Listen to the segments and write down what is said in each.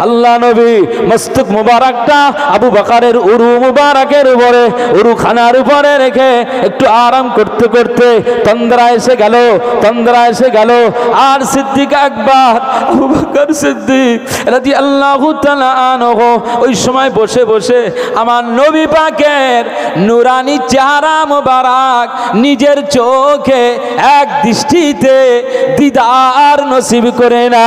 আল্লাহ নবী মস্তক মুবারকটা আবু বকরের উরু মুবারকের উপরে উরু খানার উপরে রেখে একটু আরাম করতে করতে তন্দ্রা এসে গেল আর সিদ্দিক আকবর আবু বকর সিদ্দিক রাদিয়াল্লাহু তাআলা আনহু ওই সময় বসে বসে আমার নবী পাকের নূরানি চেহারা মুবারক নিজের চোখে এক দৃষ্টিতে দিদার নসিব করে না।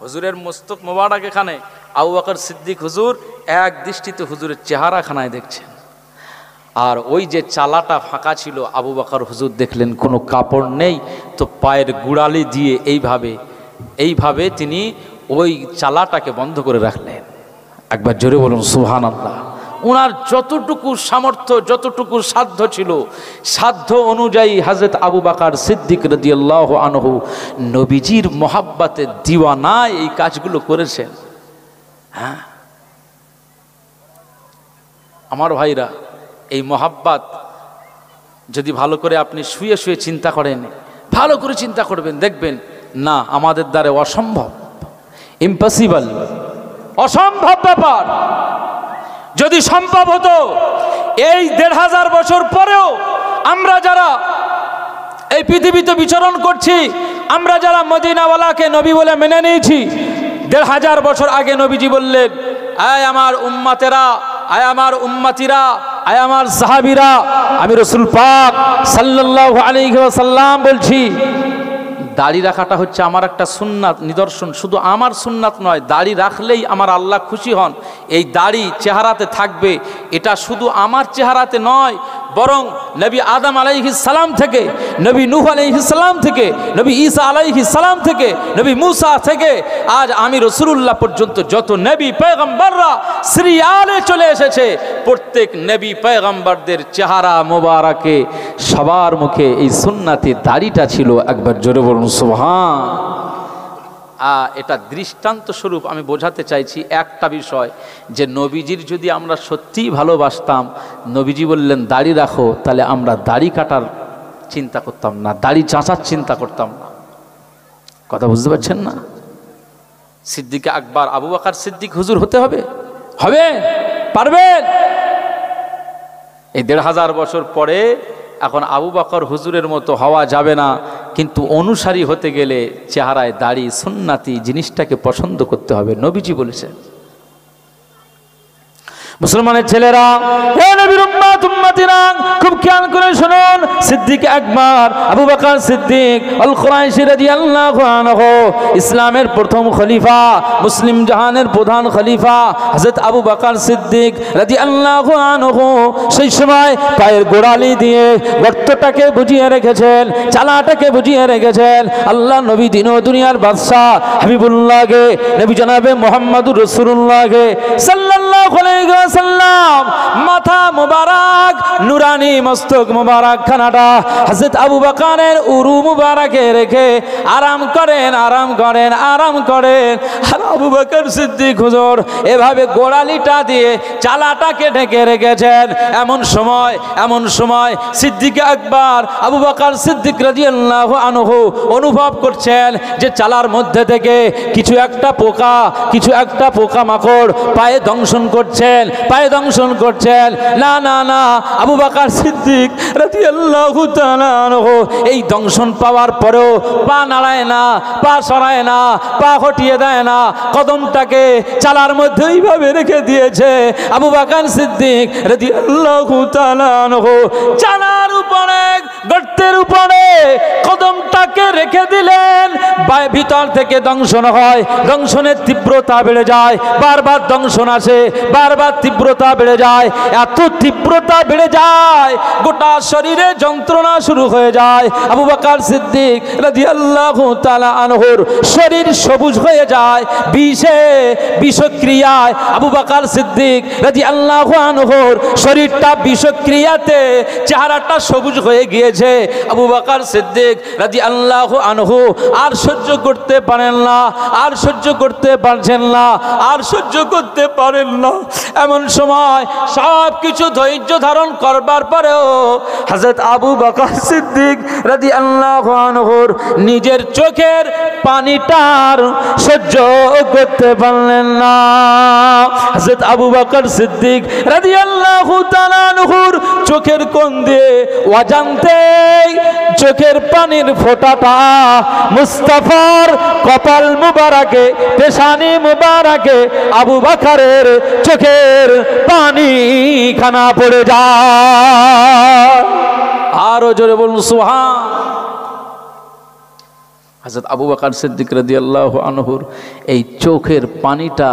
হুজুরের মস্তক মোবারক এখানে, আবু বকর সিদ্দিক হুজুর এক দৃষ্টিতে হুজুরের চেহারা খানায় দেখছেন। আর ওই যে চালাটা ফাঁকা ছিল, আবু বকর হুজুর দেখলেন কোনো কাপড় নেই, তো পায়ের গুড়ালি দিয়ে এইভাবে তিনি ওই চালাটাকে বন্ধ করে রাখলেন। একবার জোরে বলুন সুবহানাল্লাহ। ওনার যতটুকু সামর্থ্য, যতটুকু সাধ্য ছিল, সাধ্য অনুযায়ী হযরত আবু বকর সিদ্দিক রাদিয়াল্লাহু আনহু নবীজির মহাব্বতে দিওয়ানা এই কাজগুলো করেছেন। হ্যাঁ আমার ভাইরা, এই মহাব্বত যদি ভালো করে আপনি শুয়ে শুয়ে চিন্তা করেন, ভালো করে চিন্তা করবেন, দেখবেন না আমাদের দ্বারা অসম্ভব, ইম্পসিবল, অসম্ভব ব্যাপার। যদি সম্ভব হতো, এই ১৫০০ বছর পরেও আমরা যারা এই পৃথিবীতে বিচরণ করছি, আমরা যারা মদিনাওয়ালাকে নবী বলে মেনে নিয়েছি, ১৫০০ বছর আগে নবীজি বললেন, আয় আমার উম্মতেরা, আয় আমার উম্মতিরা, আয় আমার সাহাবীরা, আমি রাসূল পাক সাল্লাল্লাহু আলাইহি ওয়াসাল্লাম বলছি, দাড়ি রাখাটা হচ্ছে আমার একটা সুন্নাত নিদর্শন। শুধু আমার সুন্নাত নয়, দাড়ি রাখলেই আমার আল্লাহ খুশি হন। এই দাড়ি চেহারাতে থাকবে, এটা শুধু আমার চেহারাতে নয়, বরং নবী আদম আলাইহিস সালাম থেকে, নবী নূহ আলাইহিস সালাম থেকে, নবী ঈসা আলাইহিস সালাম থেকে, নবী মুসা থেকে আজ আমি রাসূলুল্লাহ পর্যন্ত যত নবী পয়গম্বররা সিরিয়ালে চলে এসেছে, প্রত্যেক নবী পয়গম্বরদের চেহারা মোবারকে সবার মুখে এই সুন্নাতি দাড়িটা ছিল। একবার জোরে বলুন সুবহান। এটা দৃষ্টান্ত স্বরূপ আমি বোঝাতে চাইছি একটা বিষয়, যে নবীজির যদি আমরা সত্যিই ভালোবাসতাম, নবীজি বললেন দাড়ি রাখো, তাহলে আমরা দাড়ি কাটার চিন্তা করতাম না, দাড়ি চাঁচার চিন্তা করতাম না। কথা বুঝতে পারছেন না? সিদ্দিক আকবর আবু বকর সিদ্দিক হুজুর হতে হবে, পারবেন। এই ১৫০০ বছর পরে এখন আবু বকর হুজুরের মতো হওয়া যাবে না, কিন্তু অনুসারী হতে গেলে চেহারায় দাড়ি সুন্নাতি জিনিসটাকে পছন্দ করতে হবে। নবীজি বলেছেন, মুসলমানের ছেলেরা, হে নবীর উম্মত উম্মতিরা, খুব খেয়াল করে শুনুন। সিদ্দিক আকবর আবু বকর সিদ্দিক আল কুরাইশি রাদিয়াল্লাহু আনহু, ইসলামের প্রথম খলিফা, মুসলিম জাহানের প্রধান খলিফা হযরত আবু বকর সিদ্দিক রাদিয়াল্লাহু আনহু, সেই সময় পায়ের গোড়ালি দিয়ে গর্তটাকে বুঝিয়ে রেখেছেন, চালাটাকে বুঝিয়ে রেখেছেন। আল্লাহ নবী দিন ও দুনিয়ার বাদশা হাবিবুল্লাহকে, নবী জনাবে মুহাম্মদুর রাসূলুল্লাহকে সাল্লাল্লাহু আলাইহি ওয়াসাল্লাম মাথা মুবারক, নুরানি মস্তক মুবারক খানাটা হযরত আবু বকরের উরু মুবারকে রেখে আরাম করেন। আর আবু বকর সিদ্দিক হুজুর এভাবে গোড়ালিটা দিয়ে চালাটাকে ঢেকে রেখেছেন। এমন সময় সিদ্দিক আকবর আবু বকর সিদ্দিক রাদিয়াল্লাহু আনহু অনুভব করছেন যে চালার মধ্যে থেকে কিছু একটা পোকা মাকড় পায়ে দংশন করছেন। না, আবু বকর সিদ্দিক রাদিয়াল্লাহু তাআলা আনহু এই দংশন পাওয়ার পরেও পা নাড়ায় না, পা সরায় না, পা হটিয়ে দেয় না, কদমটাকে চালার মধ্যে এইভাবে রেখে দিয়েছে। আবু বকর সিদ্দিক রাদিয়াল্লাহু তাআলা আনহু চালার উপরে, গর্তের উপরে কদমটাকে রেখে দিলেন। ভিতর থেকে দংশন হয়, দংশনের তীব্রতা বেড়ে যায়, বারবার দংশন আসে, বারবার তীব্রতা বেড়ে যায়, এত তীব্রতা বেড়ে যায় গোটা শরীরে যন্ত্রণা শুরু হয়ে যায়। আবু বকর সিদ্দিক রাদিয়াল্লাহু তাআলা আনহুর শরীর সবুজ হয়ে যায় বিষক্রিয়ায়। আবু বকর সিদ্দিক রাদিয়াল্লাহু আনহুর শরীরটা বিষক্রিয়াতে চেহারাটা সবুজ হয়ে গিয়েছে। আবু বকর সিদ্দিক রাদিয়াল্লাহু আনহু আর সহ্য করতে পারেন না, এমন সময় সব কিছু ধৈর্য ধারণ করবার পরেও হযরত আবু বকর সিদ্দিক রাদিয়াল্লাহু আনহুর নিজের চোখের পানিটার সহ্য করতে পারলেন না। হযরত আবু বকর সিদ্দিক রাদিয়াল্লাহু তাআলা আনহুর চোখের কোণ দিয়ে অজান্তেই চোখের পানির ফোঁটাটা মুস্তাফার কপাল মুবারকে, পেশানি মুবারকে আবু বকরের চোখের পানি খানা পড়ে যায়। আরো জোরে বলুন সুবহান। হযরত আবু বকর সিদ্দিক রাদিয়াল্লাহু আনহুর এই চোখের পানিটা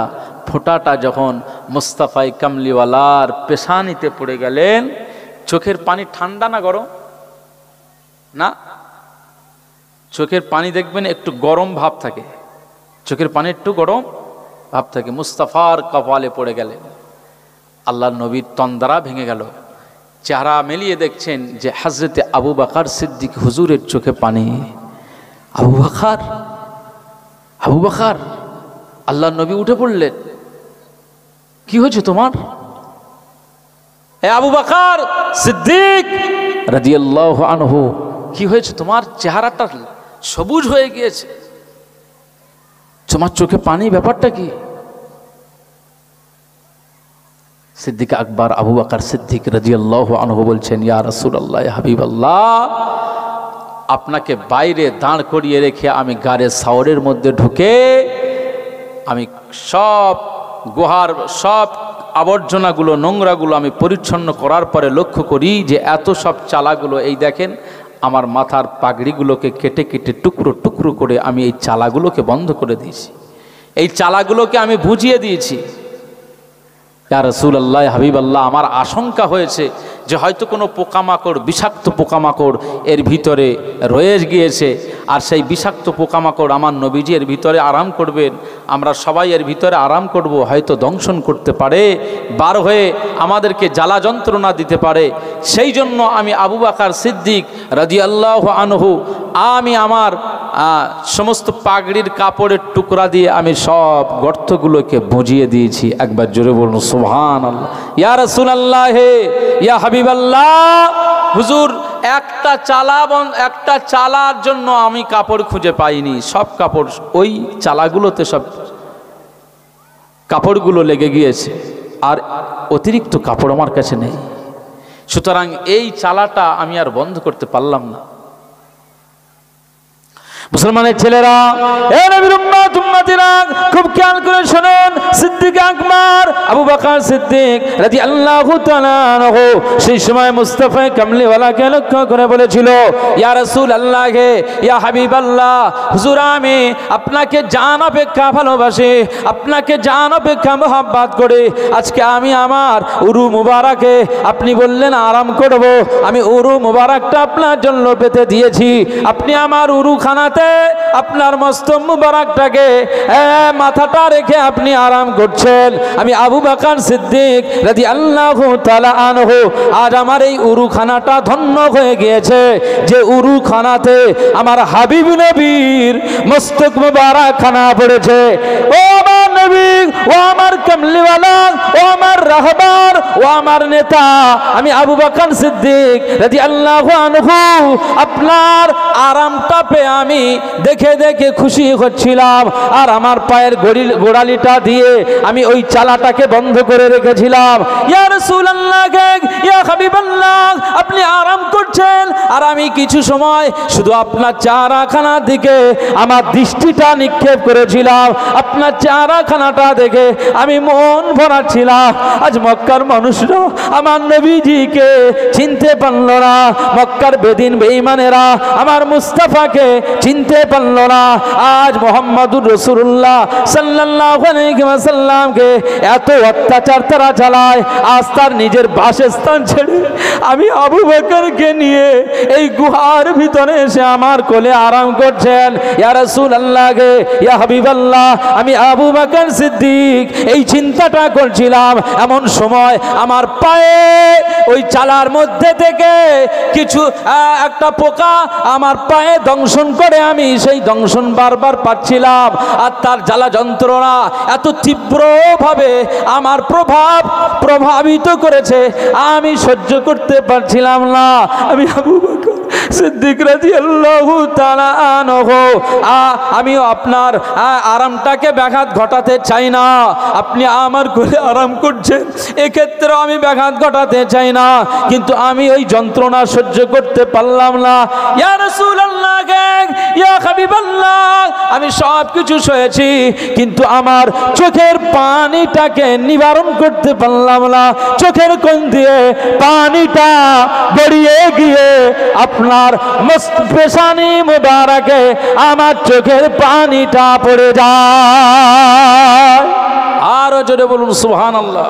ফোঁটাটা যখন মুস্তাফাই কামলিওয়ালার পেশানিতে পড়ে গেলেন, চোখের পানি ঠান্ডা না গরম? না, চোখের পানি দেখবেন একটু গরম ভাব থাকে, চোখের পানি একটু গরম ভাব থাকে। মুস্তাফার কপালে পড়ে গেলেন, আল্লাহর নবীর তন্দ্রা ভেঙে গেল। চেহারা মেলিয়ে দেখছেন যে হযরতে আবু বকর সিদ্দিক হুজুরের চোখে পানি। আবু বকর, আবু বকর, আল্লাহর নবী উঠে পড়লেন, কি হয়েছে তোমার? আবু বকর সিদ্দিক রাদিয়াল্লাহু আনহু, কি হয়েছে তোমার? চেহারাটা সবুজ হয়ে গিয়েছে, তোমার চোখে পানি, ব্যাপারটা কি? সিদ্দিক আকবর আবু বকর সিদ্দিক রাদিয়াল্লাহু আনহু বলছেন, ইয়া রাসূলুল্লাহ, ইয়া হাবিবাল্লাহ, আপনাকে বাইরে দাঁড় করিয়ে রেখে আমি গারে সাওরের মধ্যে ঢুকে আমি সব গুহার সব আবর্জনাগুলো, নোংরাগুলো আমি পরিচ্ছন্ন করার পরে লক্ষ্য করি যে এত সব চালাগুলো, এই দেখেন আমার মাথার পাগড়িগুলোকে কেটে কেটে টুকরো টুকরো করে আমি এই চালাগুলোকে বন্ধ করে দিয়েছি, এই চালাগুলোকে আমি বুঝিয়ে দিয়েছি। ইয়া রাসূলুল্লাহ, হাবিবাল্লাহ, আমার আশঙ্কা হয়েছে যে হয়তো কোনো পোকামাকড়, বিষাক্ত পোকামাকড় এর ভিতরে রয়ে গিয়েছে, আর সেই বিষাক্ত পোকামাকড় আমার নবীজি এর ভিতরে আরাম করবেন, আমরা সবাই এর ভিতরে আরাম করব, হয়তো দংশন করতে পারে, বার হয়ে আমাদেরকে জ্বালা যন্ত্রণা দিতে পারে। সেই জন্য আমি আবু বকর সিদ্দিক রাদিয়াল্লাহু আনহু আমি আমার সমস্ত পাগড়ির কাপড়ের টুকরা দিয়ে আমি সব গর্তগুলোকে বুঝিয়ে দিয়েছি। একবার জোরে বলুন সুবহানাল্লাহ। ইয়া রাসূলুল্লাহ, ইয়া হাবিবাল্লাহ, হুজুর একটা চালার জন্য আমি কাপড় খুঁজে পাইনি, সব কাপড় ওই চালাগুলোতে সব কাপড়গুলো লেগে গিয়েছে, আর অতিরিক্ত কাপড় আমার কাছে নেই, সুতরাং এই চালাটা আমি আর বন্ধ করতে পারলাম না। মুসলমানের ছেলেরা, এ নবীর উম্মত উম্মতিরা, খুব খেয়াল করে শুনুন। সিদ্দিক আকবর আবু বকর সিদ্দিক রাদিয়াল্লাহু তাআলা আনহু সেই সময় মুস্তাফা কামলিওয়ালাকে লক্ষ্য করে বলেছিল, ইয়া রাসূলুল্লাহ, ইয়া হাবিবাল্লাহ, হুজুর আমি আপনাকে জান অপেক্ষা ভালোবাসি, আপনাকে জান অপেক্ষা মহব্বত করে আজকে আমি আমার উরু মুবারকে আপনি বললেন আরাম করব, আমি উরু মুবারকটা আপনার জন্য পেতে দিয়েছি, আপনি আমার উরু খানাতে আপনার মস্ত মুবারকটাকে মাথাটা রেখে আপনি আরাম করছেন। আমি আবু বকর সিদ্দিক রাদিয়াল্লাহু তাআলা আনহু আজ আমার এই উরুখানাটা ধন্য হয়ে গিয়েছে যে উরুখানাতে আমার হাবিব নবীর মস্তক মুবারক খানা পড়েছে। ও আমার নবী, ও আমার কামলিওয়ালা, ও আমার রাহবার, ও আমার নেতা, আমি আবু বকর সিদ্দিক রাদিয়াল্লাহু আনহু আপনার আরামটা পেয়ে আমি দেখে দেখে খুশি হচ্ছিলাম, আর আমার পায়ের গোড়ালিটা দিয়ে আমি ওই চালাটাকে বন্ধ করে রেখেছিলাম। ইয়া রাসূলুল্লাহ, ইয়া হাবিবাল্লাহ, আপনি আরাম করছেন, আর আমি কিছু সময় শুধু আপনার চেহারাখানার দিকে আমার দৃষ্টিটা নিক্ষেপ করেছিলাম, আপনার চেহারাখানাটা দেখে আমি মন ভরাচ্ছিলাম। আজ মক্কার মানুষরা আমার নবীজিকে চিনতে পারল না, মক্কার বেদিন বেঈমানেরা আমার মুস্তাফাকে চিনতে পারল না। আজ মুহাম্মাদুর রাসূলুল্লাহ সাল্লাল্লাহু আলাইহি ওয়াসাল্লামকে এত অত্যাচার তারা চালায়, আজ তার নিজের বাসস্থান ছেড়ে আমি আবু বকরকে নিয়ে এই গুহার ভিতরে এসে আমার কোলে আরাম করছেন। ইয়া রাসূলুল্লাহ, ইয়া হাবিবাল্লাহ, আমি আবু বকর সিদ্দিক সিদ্দিক এই চিন্তাটা করছিলাম, এমন সময় আমার পায়ে ওই চালার মধ্যে থেকে কিছু একটা পোকা আমার পায়ে দংশন করে, আমি সেই দংশন বারবার পাচ্ছিলাম। আর তার জ্বালা যন্ত্রণা এত তীব্রভাবে আমার প্রভাবিত করেছে, আমি সহ্য করতে পারছিলাম না। আমি আবু বকর সিদ্দিক রাদিয়াল্লাহু তাআলা আনহু, আমিও আপনার আরামটাকে ব্যাঘাত ঘটাতে চাই না। আপনি আমার কোলে আরাম করছেন, এক্ষেত্রে আমি ব্যাঘাত ঘটাতে চাই না, কিন্তু আমি ওই যন্ত্রণা সহ্য করতে পারলাম না। ইয়া রাসূলুল্লাহ, ইয়া হাবিবাল্লাহ, আমি সব কিছু সয়েছি, কিন্তু আমার চোখের পানিটাকে নিবারণ করতে পারলাম না। চোখের কোণ দিয়ে পানিটা গড়িয়ে গিয়ে আপনার পেশানি মুবারকে আমার চোখের পানিটা পড়ে যায়। আরো জোরে বলুন সুবহানাল্লাহ।